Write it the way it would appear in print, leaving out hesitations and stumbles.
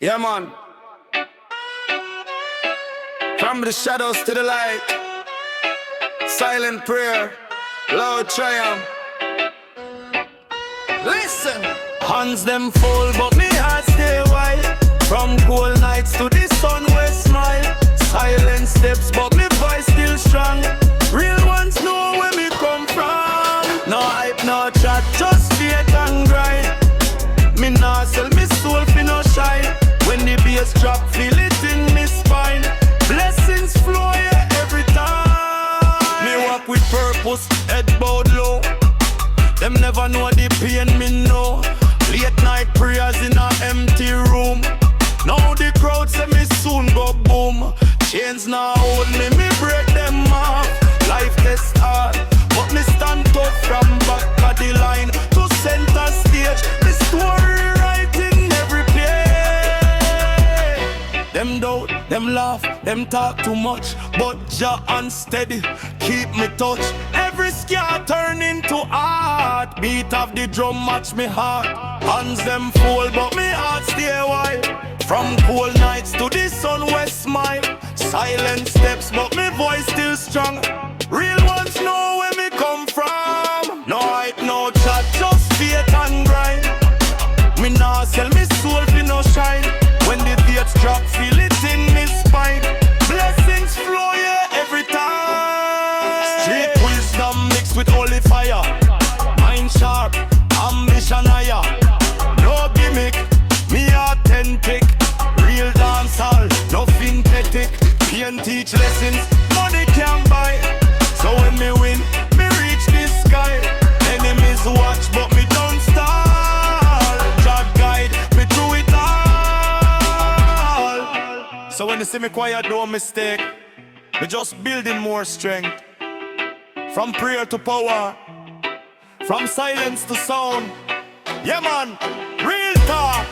Yeah, man. From the shadows to the light, silent prayer, loud triumph. Listen. Hands them full, but me heart stay wild. From cold nights to the sun we smile. Silent steps, but me voice still strong. Real ones know where me come from. No hype, no chat, just faith and grind. Me nah sell me soul fi no shine. When the bass drop, feel it in me spine. Blessings flow yeah every time. Me walk with purpose, head bowed low. Them never know the pain me know. Late night prayers in a empty room. Now the crowd say me soon go boom. Chains now hold me, me break them off. Life test hard, but me stand tough from back of the line to center stage. The story right in every play. Them doubt, them laugh, them talk too much, but Jah unsteady, keep me touch. Every scar turn into art. Beat of the drum match me heart. Hands them full, but me heart stay wild. From cold nights to the sun we smile. Silent steps, but me voice still strong. Real ones know where me come from. No hype, no chat, just faith and grind. Me nah sell me soul fi no shine. When the dates drop, feel it in me spine. Blessings flow yeah every time. Street wisdom mixed with holy fire. Mind sharp, ambition higher. No gimmick, me authentic. Real dancehall, nothing pathetic. Pain teach lessons, money can't buy. So when me win, me reach the sky. Enemies watch, but me don't stall. Jah guide me through it all. So when you see me quiet, don't mistake. Me just building more strength. From prayer to power, from silence to sound. Yeah man, real talk.